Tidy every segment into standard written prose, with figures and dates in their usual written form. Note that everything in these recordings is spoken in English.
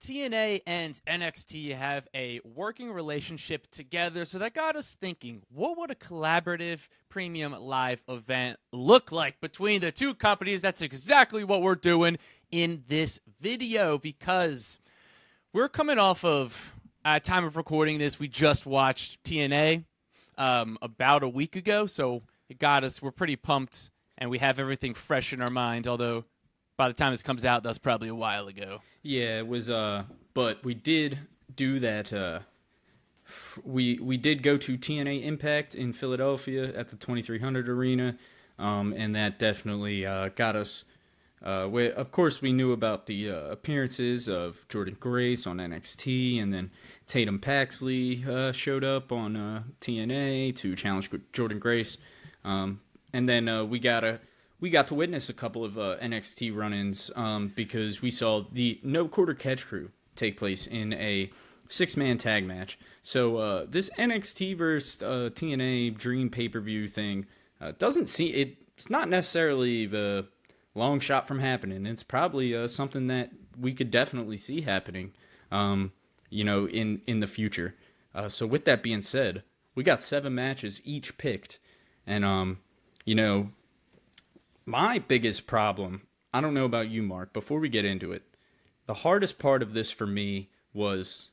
TNA and NXT have a working relationship together, so that got us thinking, what would a collaborative premium live event look like between the two companies? That's exactly what we're doing in this video, because we're coming off of, at time of recording this, we just watched TNA about a week ago, so it got us, we're pretty pumped, and we have everything fresh in our mind, although by the time this comes out, that's probably a while ago. Yeah, it was. But we did do that. We did go to TNA Impact in Philadelphia at the 2300 Arena, and that definitely got us. Of course, we knew about the appearances of Jordan Grace on NXT, and then Tatum Paxley showed up on TNA to challenge Jordan Grace, and then we got to witness a couple of NXT run-ins because we saw the No Quarter Catch Crew take place in a 6-man tag match. So this NXT versus TNA Dream pay-per-view thing it's not necessarily the long shot from happening. It's probably something that we could definitely see happening, in the future. So with that being said, we got 7 matches each picked, and my biggest problem, I don't know about you, Mark, before we get into it, the hardest part of this for me was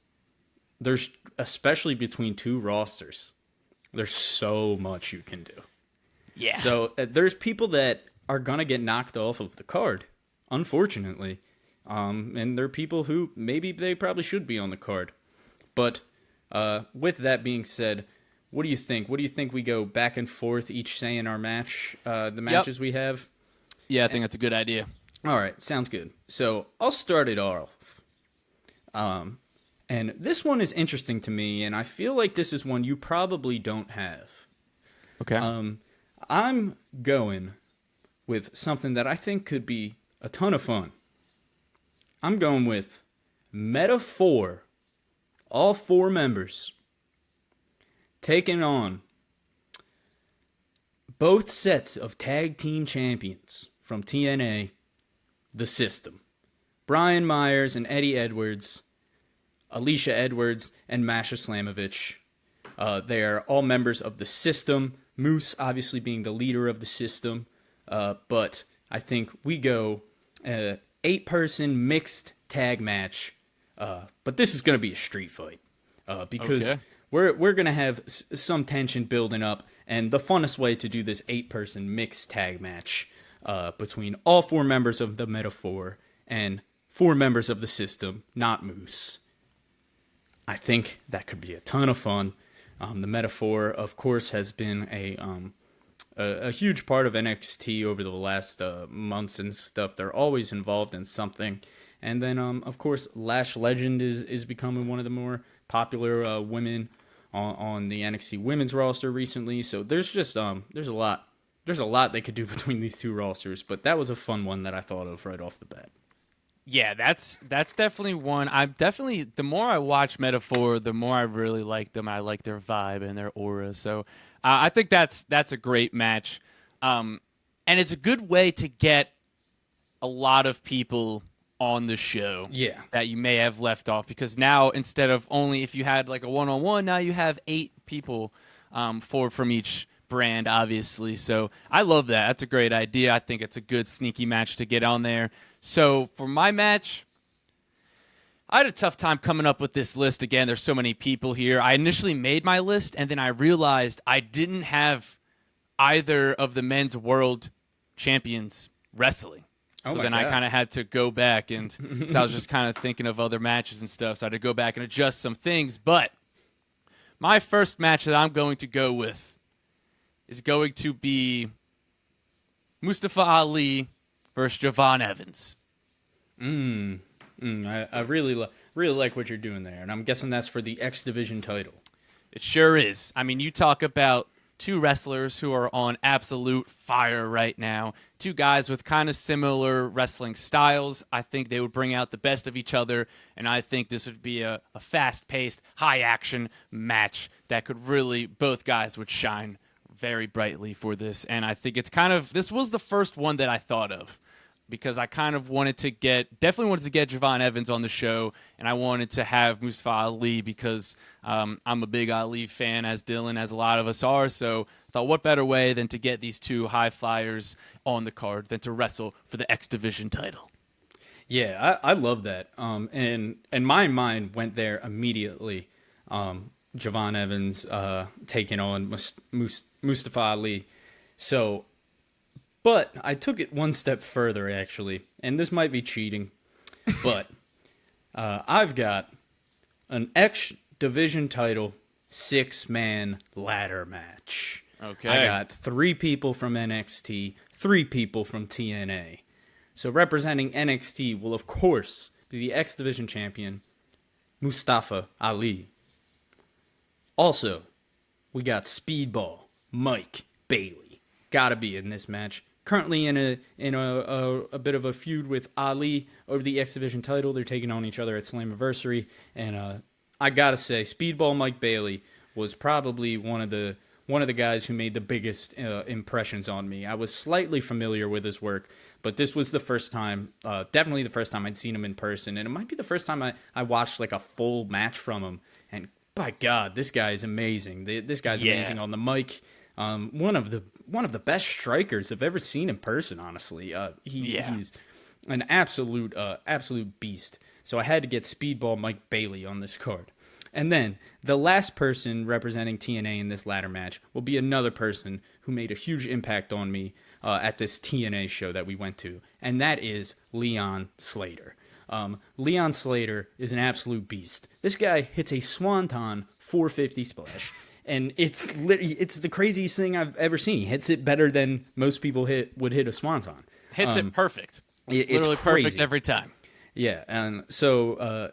there's, especially between two rosters, there's so much you can do. Yeah. So there's people that are going to get knocked off of the card, unfortunately. And there are people who maybe they probably should be on the card. But with that being said, what do you think? What do you think we go back and forth, each saying our match, the matches we have? Yeah, I think that's a good idea. All right, sounds good. So I'll start it off. And this one is interesting to me, and I feel like this is one you probably don't have. Okay. I'm going with something that I think could be a ton of fun. I'm going with Meta 4, all 4 members, taking on both sets of tag team champions from TNA, The System. Brian Myers and Eddie Edwards, Alicia Edwards and Masha Slamovich. They are all members of The System, Moose obviously being the leader of The System. But I think we go 8-person mixed tag match. But this is going to be a street fight. Because we're going to have some tension building up. And the funnest way to do this 8-person mixed tag match between all 4 members of the Metaphor and 4 members of The System, not Moose. I think that could be a ton of fun. The Metaphor, of course, has been a huge part of NXT over the last months and stuff. They're always involved in something. And then, of course, Lash Legend is becoming one of the more popular women on the NXT women's roster recently. So there's just there's a lot they could do between these two rosters. But that was a fun one that I thought of right off the bat. Yeah, that's definitely one. The more I watch Metaphor, the more I really like them. I like their vibe and their aura. So I think that's a great match. And it's a good way to get a lot of people on the show that you may have left off. Because now, instead of only if you had like a one-on-one, now you have 8 people, 4 from each brand, obviously. So I love that. That's a great idea. I think it's a good sneaky match to get on there. So for my match, I had a tough time coming up with this list. Again, there's so many people here. I initially made my list, and then I realized I didn't have either of the men's world champions wrestling. So then I kind of had to go back, and so I was just kind of thinking of other matches and stuff. So I had to go back and adjust some things. But my first match that I'm going to go with is going to be Mustafa Ali versus Javon Evans. I really like what you're doing there, and I'm guessing that's for the X Division title. It sure is. I mean, you talk about 2 wrestlers who are on absolute fire right now. 2 guys with kind of similar wrestling styles. I think they would bring out the best of each other, and I think this would be a fast-paced, high-action match that could really, both guys would shine very brightly for this. And I think it's this was the first one that I thought of. because I kind of definitely wanted to get Javon Evans on the show, and I wanted to have Mustafa Ali because I'm a big Ali fan, as Dillon, as a lot of us are. So I thought, what better way than to get these two high flyers on the card than to wrestle for the X Division title? Yeah, I love that. And my mind went there immediately. Javon Evans taking on Mustafa Ali. So, but I took it one step further, actually, and this might be cheating, but I've got an X Division title 6-man ladder match. Okay. I got 3 people from NXT, 3 people from TNA. So representing NXT will, of course, be the X Division champion, Mustafa Ali. Also, we got Speedball Mike Bailey. Gotta be in this match. Currently in a bit of a feud with Ali over the X Division title. They're taking on each other at Slammiversary, and I gotta say, Speedball Mike Bailey was probably one of the guys who made the biggest impressions on me. I was slightly familiar with his work, but this was the first time, definitely the first time I'd seen him in person, and it might be the first time I watched like a full match from him. And by God, this guy is amazing. This guy's amazing on the mic. One of the best strikers I've ever seen in person. Honestly, he's an absolute beast. So I had to get Speedball Mike Bailey on this card. And then the last person representing TNA in this ladder match will be another person who made a huge impact on me at this TNA show that we went to, and that is Leon Slater. Leon Slater is an absolute beast. This guy hits a Swanton 450 splash, and it's the craziest thing I've ever seen. He hits it better than most people would hit a Swanton. Hits it perfect. It's literally crazy. Perfect every time. Yeah, and so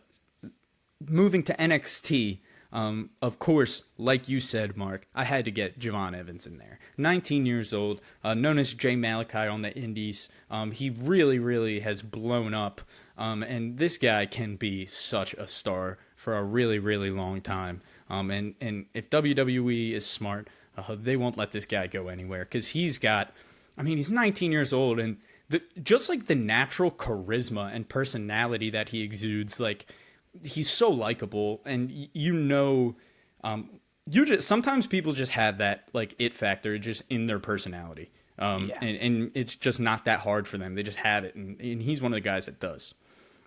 moving to NXT, of course, like you said, Mark, I had to get Javon Evans in there. 19 years old, known as Jay Malachi on the indies. He really, really has blown up, and this guy can be such a star for a really, really long time. And if WWE is smart, they won't let this guy go anywhere, because he's 19 years old, and just like the natural charisma and personality that he exudes, like, he's so likable, and sometimes people just have that like it factor just in their personality, and it's just not that hard for them. They just have it, and he's one of the guys that does.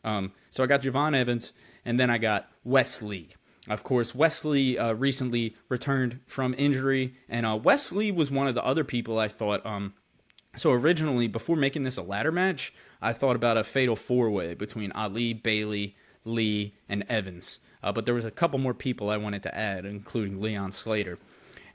So I got Javon Evans, and then I got Wesley. Of course, Wesley recently returned from injury, and Wesley was one of the other people I thought. So originally, before making this a ladder match, I thought about a fatal 4-way between Ali, Bailey, Lee, and Evans. But there was a couple more people I wanted to add, including Leon Slater.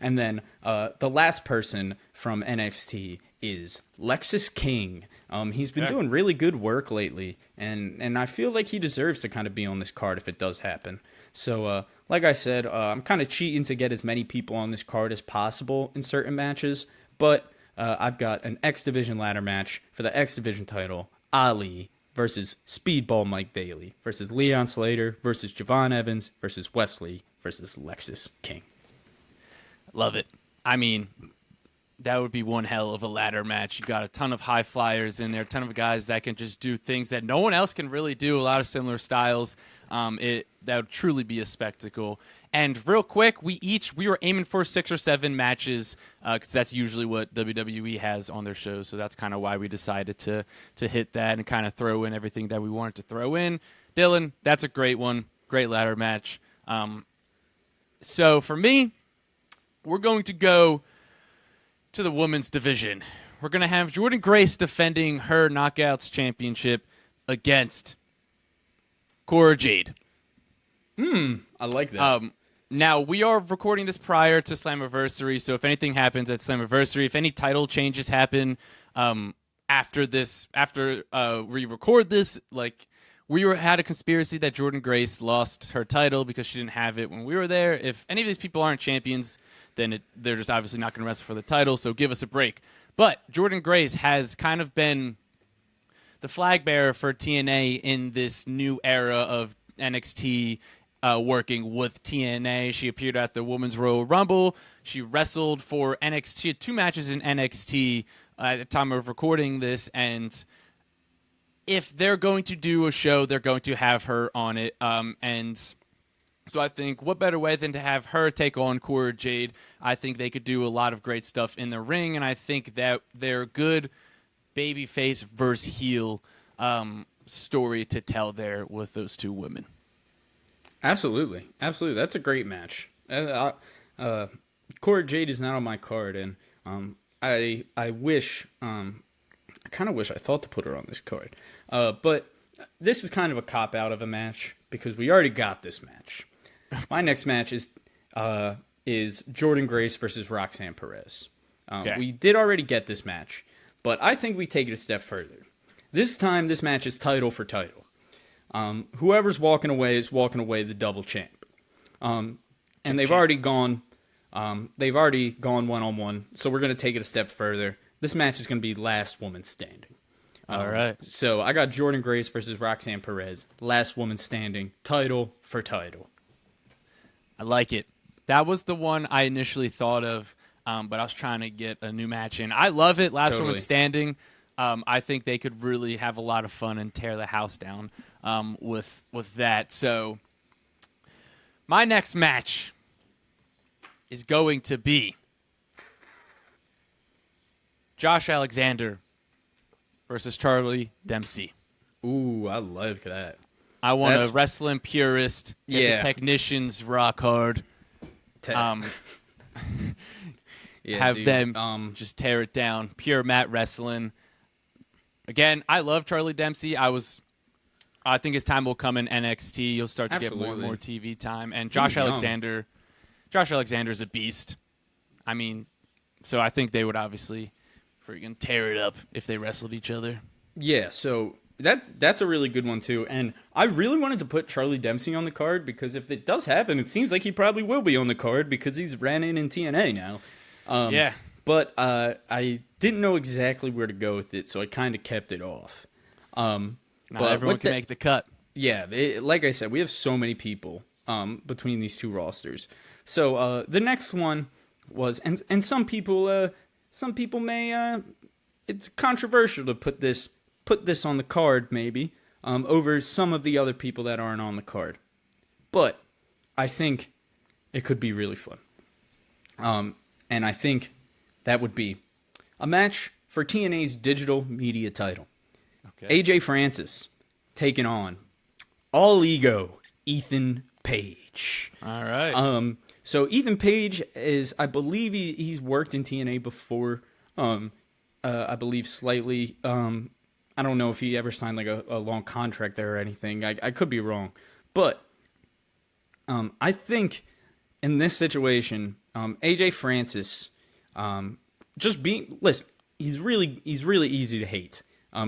And then the last person from NXT is Lexis King. He's been doing really good work lately, and I feel like he deserves to kind of be on this card if it does happen. So, like I said, I'm kind of cheating to get as many people on this card as possible in certain matches, but I've got an X Division ladder match for the X Division title, Ali versus Speedball Mike Bailey versus Leon Slater versus Javon Evans versus Wesley versus Lexis King. Love it. I mean, that would be one hell of a ladder match. You got a ton of high flyers in there, a ton of guys that can just do things that no one else can really do, a lot of similar styles. That would truly be a spectacle. And real quick, we were aiming for 6 or 7 matches because that's usually what WWE has on their shows. So that's kind of why we decided to hit that and kind of throw in everything that we wanted to throw in. Dillon, that's a great one. Great ladder match. So for me, we're going to go to the women's division. We're going to have Jordynne Grace defending her Knockouts championship against Cora Jade. I like that. Now, we are recording this prior to Slammiversary, so if anything happens at Slammiversary, if any title changes happen after we record this, like, had a conspiracy that Jordynne Grace lost her title because she didn't have it when we were there. If any of these people aren't champions, then they're just obviously not going to wrestle for the title, so give us a break. But Jordynne Grace has kind of been the flag bearer for TNA in this new era of NXT working with TNA. She appeared at the Women's Royal Rumble. She wrestled for NXT. She had 2 matches in NXT at the time of recording this, and if they're going to do a show, they're going to have her on it. And so I think what better way than to have her take on Cora Jade? I think they could do a lot of great stuff in the ring, and I think that they're good babyface versus heel story to tell there with those two women. Absolutely. That's a great match. Cora Jade is not on my card, and I wish, I kind of wish I thought to put her on this card. But this is kind of a cop out of a match because we already got this match. My next match is Jordynne Grace versus Roxanne Perez. Okay. We did already get this match, but I think we take it a step further. This time, this match is title for title. Whoever's walking away is walking away the double champ. And they've already gone one-on-one, so we're going to take it a step further. This match is going to be last woman standing. All right. So I got Jordynne Grace versus Roxanne Perez, last woman standing, title for title. I like it. That was the one I initially thought of, but I was trying to get a new match in. I love it. Last woman standing. I think they could really have a lot of fun and tear the house down with that. So my next match is going to be Josh Alexander versus Charlie Dempsey. Ooh, I like that. I want a wrestling purist. Get the technicians rock hard. Have them just tear it down. Pure mat wrestling. Again, I love Charlie Dempsey. I think his time will come in NXT. You'll start to get more and more TV time. And Josh Alexander is a beast. I mean, so I think they would obviously freaking tear it up if they wrestled each other. Yeah, so that's a really good one too. And I really wanted to put Charlie Dempsey on the card because if it does happen, it seems like he probably will be on the card because he's ran in TNA now. Yeah. But I didn't know exactly where to go with it, so I kind of kept it off. Not everyone can make the cut. Yeah, like I said, we have so many people between these two rosters. So the next one was, and some people may, it's controversial to put this on the card maybe over some of the other people that aren't on the card, but I think it could be really fun. And I think that would be a match for TNA's digital media title. Okay. AJ Francis taking on All Ego Ethan Page. All right. So Ethan Page is, I believe he's worked in TNA before. I believe slightly. I don't know if he ever signed like a long contract there or anything. I could be wrong, but I think in this situation, AJ Francis, listen, he's really easy to hate.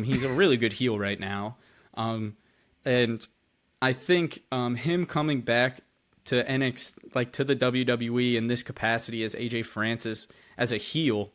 He's a really good heel right now, and I think him coming back to NXT, like to the WWE in this capacity as AJ Francis as a heel.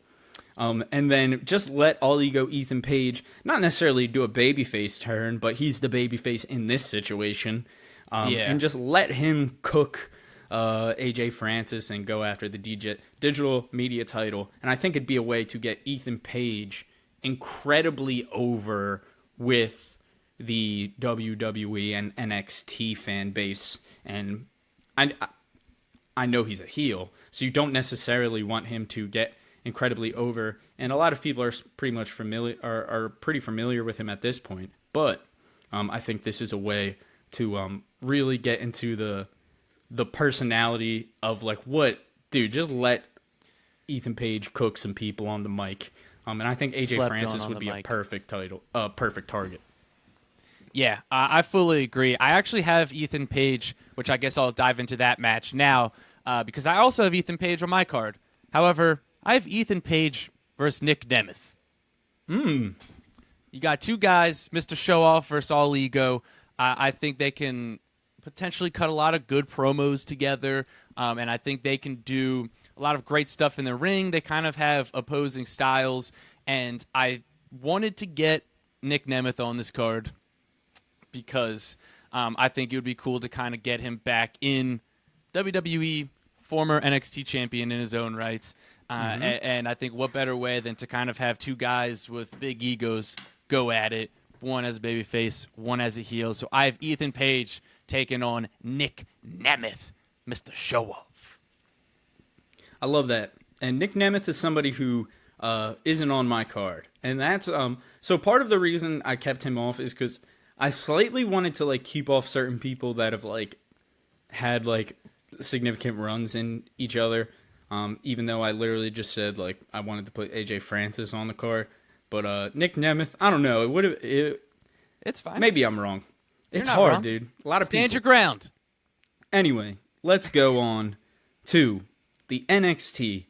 And then just let All Ego Ethan Page not necessarily do a babyface turn, but he's the babyface in this situation. And just let him cook AJ Francis and go after the digital media title. And I think it'd be a way to get Ethan Page incredibly over with the WWE and NXT fan base. And I know he's a heel, so you don't necessarily want him to get incredibly over, and a lot of people are pretty much pretty familiar with him at this point. But I think this is a way to really get into the personality of like just let Ethan Page cook some people on the mic. And I think AJ Francis would be a perfect target. Yeah, I fully agree. I actually have Ethan Page, which I guess I'll dive into that match now, because I also have Ethan Page on my card. However, I have Ethan Page versus Nick Nemeth. You got two guys, Mr. Show-Off versus All Ego. I think they can potentially cut a lot of good promos together, and I think they can do a lot of great stuff in the ring. They kind of have opposing styles, and I wanted to get Nick Nemeth on this card because I think it would be cool to kind of get him back in WWE, former NXT champion in his own rights. And I think what better way than to kind of have two guys with big egos go at it, one as a babyface, one as a heel. So I have Ethan Page taking on Nick Nemeth, Mr. Show Off. I love that. And Nick Nemeth is somebody who isn't on my card. And that's so part of the reason I kept him off is because I slightly wanted to like keep off certain people that have like had like significant runs in each other. Even though I literally just said like I wanted to put AJ Francis on the card. But Nick Nemeth, I don't know. It's fine. Maybe I'm wrong. It's not hard, wrong. dude. A lot of Stand people. your ground. Anyway, let's go on to the NXT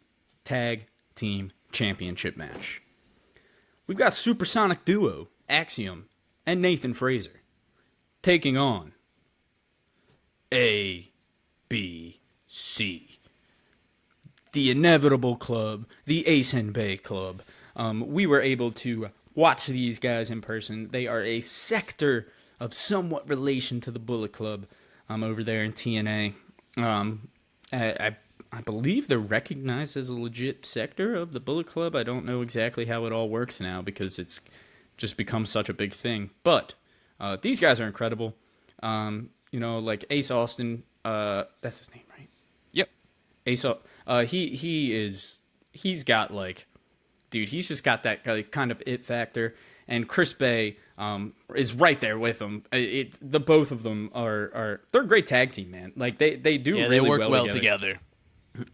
Tag Team Championship match. We've got Supersonic Duo, Axiom, and Nathan Fraser taking on ABC, the Inevitable Club, the Ace and Bay Club. We were able to watch these guys in person. They are a sector of somewhat relation to the Bullet Club over there in TNA. I believe they're recognized as a legit sector of the Bullet Club. I don't know exactly how it all works now because it's just become such a big thing. But these guys are incredible. Like Ace Austin, that's his name, right? Yep. Ace, he's got like, dude, he's just got that kind of it factor. And Chris Bay is right there with him. The both of them they're a great tag team, man. Like they do really they work well together.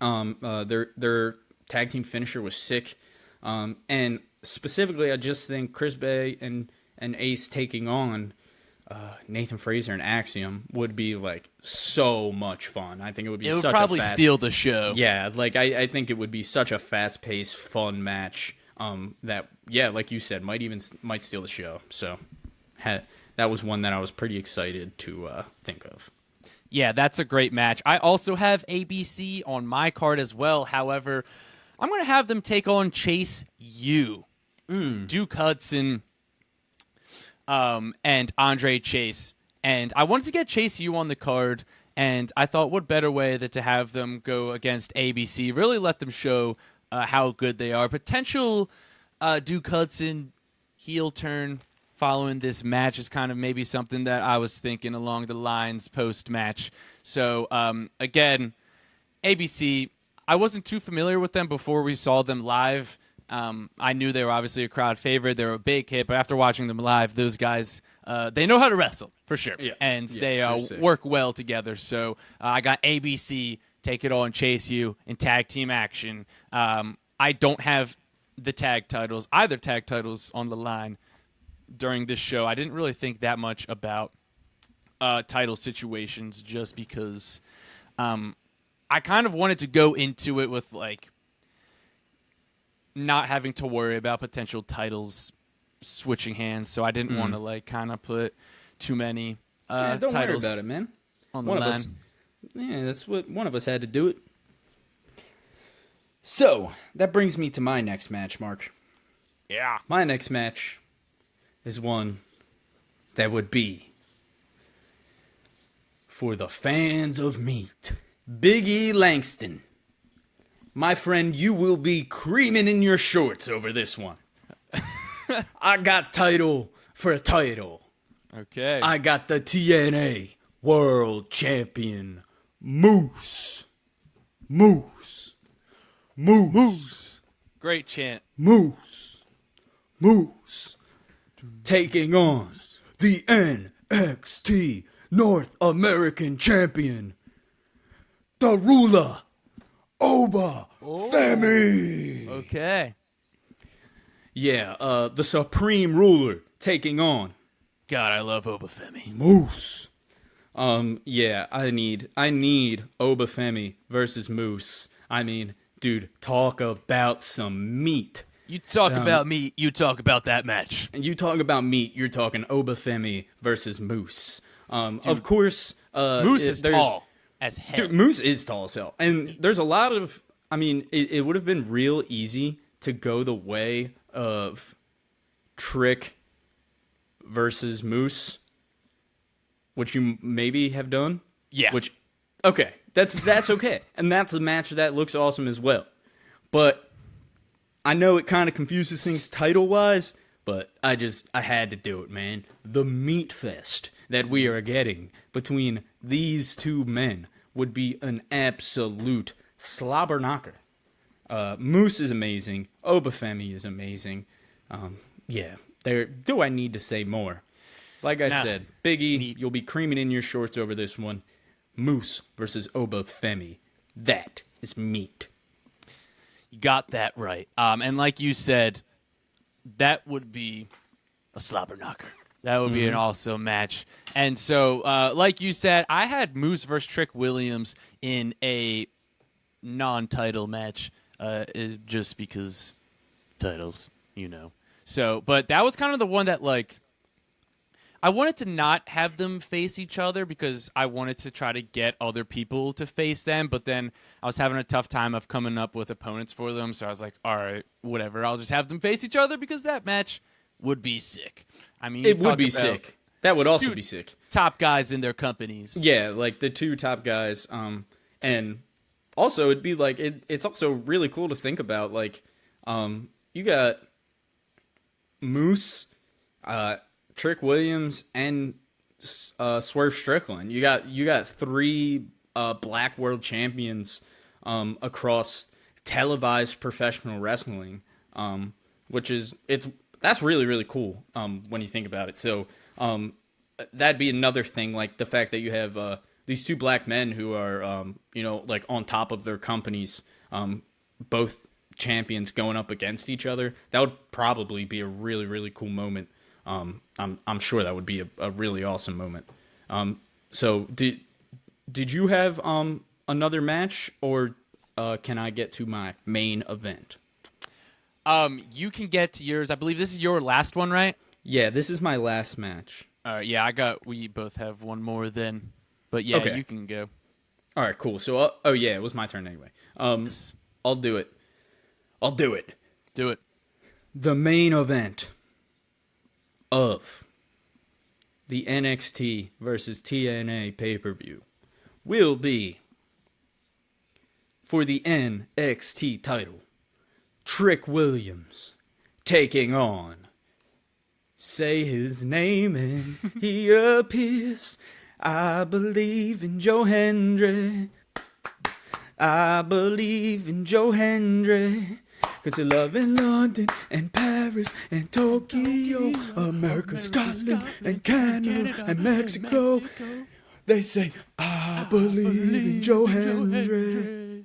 Their tag team finisher was sick. And specifically, I just think Chris Bay and Ace taking on Nathan Fraser and Axiom would be like so much fun. I think it would be. It would such probably a fast, steal the show. Yeah, like I think it would be such a fast-paced, fun match. That like you said, might steal the show. So, that was one that I was pretty excited to think of. Yeah, that's a great match. I also have ABC on my card as well. However, I'm going to have them take on Chase U, Duke Hudson, and Andre Chase. And I wanted to get Chase U on the card, and I thought what better way than to have them go against ABC, really let them show how good they are. Potential Duke Hudson heel turn following this match is kind of maybe something that I was thinking along the lines post-match. So, again, ABC, I wasn't too familiar with them before we saw them live. I knew they were obviously a crowd favorite. They were a big hit, but after watching them live, those guys, they know how to wrestle, for sure. Yeah. And Yeah, they work well together. So I got ABC, take it on Chase U in tag team action. I don't have either tag titles on the line during this show. I didn't really think that much about title situations just because I kind of wanted to go into it with like not having to worry about potential titles switching hands, so I didn't want to like kind of put too many don't titles worry about it, man. on the line. That's what one of us had to do it. So that brings me to my next match, Mark. Yeah. My next match is one that would be for the fans of meat. Big E Langston. My friend, you will be creaming in your shorts over this one. I got title for a title. Okay. I got the TNA World Champion Moose. Moose. Moose. Moose. Great chant. Moose. Moose. Taking on the NXT North American Champion, the ruler, Oba Femi. Okay. Yeah, the Supreme Ruler taking on God, I love Obafemi. Moose. Yeah, I need Oba Femi versus Moose. I mean, dude, talk about some meat. You talk about meat, you talk about that match. And you talk about meat, you're talking Oba Femi versus Moose. Of course, Moose is tall as hell. Dude, Moose is tall as hell. And there's a lot of, I mean, it would have been real easy to go the way of Trick versus Moose, which you maybe have done. Yeah. Which, okay, that's okay. And that's a match that looks awesome as well. But I know it kind of confuses things title-wise, but I had to do it, man. The meat fest that we are getting between these two men would be an absolute slobber knocker. Moose is amazing. Obafemi is amazing. Yeah, do I need to say more? Like I said, Biggie, you'll be creaming in your shorts over this one. Moose versus Obafemi. That is meat. You got that right. And like you said, that would be a slobber knocker. That would be an awesome match. And so, like you said, I had Moose versus Trick Williams in a non-title match, just because titles, So, but that was kind of the one that, like, I wanted to not have them face each other because I wanted to try to get other people to face them, but then I was having a tough time of coming up with opponents for them, so I was like, all right, whatever, I'll just have them face each other because that match would be sick. I mean, it would be sick. That would also be sick. Top guys in their companies. Yeah, like the two top guys. And also it'd be like it's also really cool to think about. Like, you got Moose, Trick Williams, and Swerve Strickland. You got three Black World Champions across televised professional wrestling, that's really, really cool when you think about it. So that'd be another thing, like the fact that you have these two black men who are like on top of their companies, both champions going up against each other. That would probably be a really, really cool moment. I'm sure that would be a really awesome moment. So did you have another match, or can I get to my main event? You can get to yours. I believe this is your last one, right? Yeah, this is my last match. All right. Yeah, we both have one more then, but yeah, Okay. You can go. All right, cool. So, it was my turn anyway. Yes. I'll do it. Do it. The main event of the NXT versus TNA pay-per-view will be for the NXT title, Trick Williams taking on, say his name and he appears, I believe in Joe Hendry. I believe in Joe Hendry. Cause they love in London and Paris and Tokyo, America, Scotland and Canada and Mexico. They say, I believe in Joe Hendry.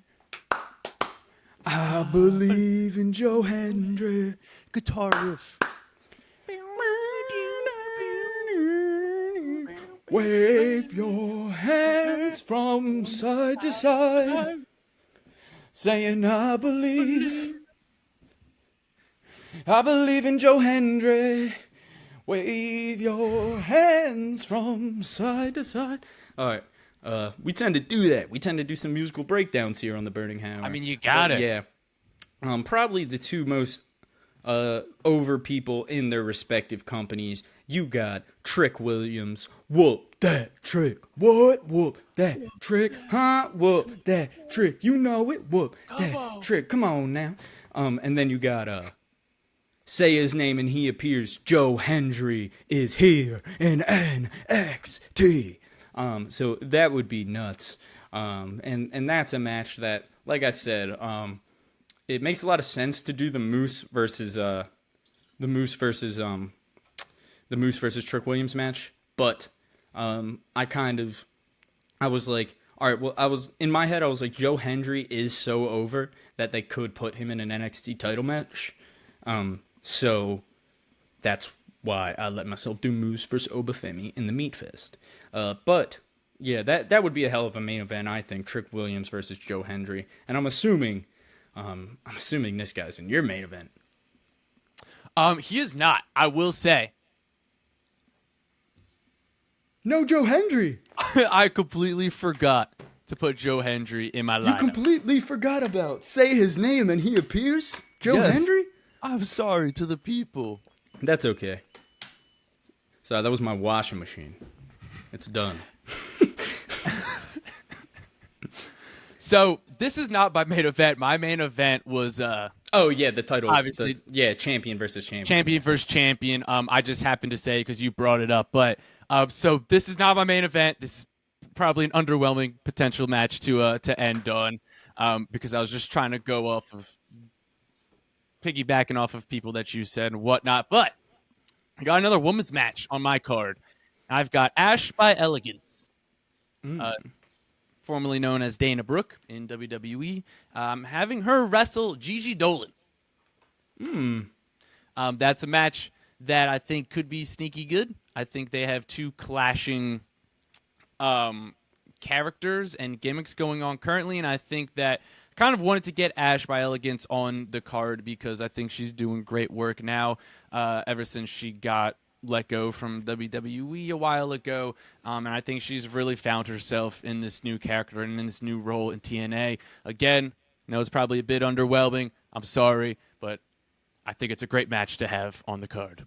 I believe in Joe Hendry. Guitar riff. Wave your hands from side to side, saying I believe in Joe Hendry. Wave your hands from side to side. All right. We tend to do that. We tend to do some musical breakdowns here on the Burning Hammer. I mean, you got it. Yeah. Probably the two most over people in their respective companies. You got Trick Williams. Whoop that trick. What? Whoop that trick. Huh? Whoop that trick. You know it. Whoop that trick. Come on now. And then you got say his name and he appears. Joe Hendry is here in NXT. So that would be nuts. And that's a match that, like I said, it makes a lot of sense to do the Moose versus Trick Williams match, but I was like, all right, well, in my head, I was like, Joe Hendry is so over that they could put him in an NXT title match. So that's why I let myself do Moose versus Obafemi in the Meat Fest. But yeah, that would be a hell of a main event, I think. Trick Williams versus Joe Hendry, and I'm assuming this guy's in your main event. He is not. I will say. No Joe Hendry. I completely forgot to put Joe Hendry in my lineup. You completely forgot about say his name and he appears? Joe Yes. Hendry? I'm sorry to the people. That's okay. So that was my washing machine. It's done. So this is not my main event. My main event was Oh yeah, the title. Obviously. Champion versus champion. Champion versus champion. I just happened to say because you brought it up, but so this is not my main event. This is probably an underwhelming potential match to end on, because I was just trying to go off of piggybacking off of people that you said and whatnot. But I got another women's match on my card. I've got Ash by Elegance, formerly known as Dana Brooke in WWE, having her wrestle Gigi Dolan. That's a match that I think could be sneaky good. I think they have two clashing characters and gimmicks going on currently, and I think that I kind of wanted to get Ash by Elegance on the card because I think she's doing great work now, ever since she got let go from WWE a while ago, and I think she's really found herself in this new character and in this new role in TNA. Again, I know it's probably a bit underwhelming. I'm sorry, but I think it's a great match to have on the card.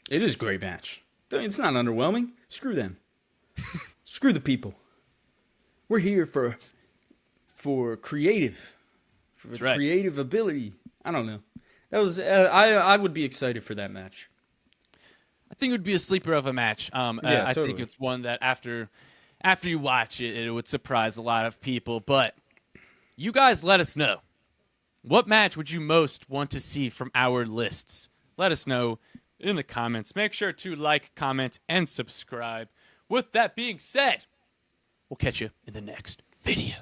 It is a great match. It's not underwhelming. Screw them. Screw the people. We're here for creative, creative ability. I don't know. That was I would be excited for that match. I think it would be a sleeper of a match. I think it's one that after you watch it, it would surprise a lot of people. But you guys let us know. What match would you most want to see from our lists? Let us know in the comments. Make sure to like, comment, and subscribe. With that being said, we'll catch you in the next video.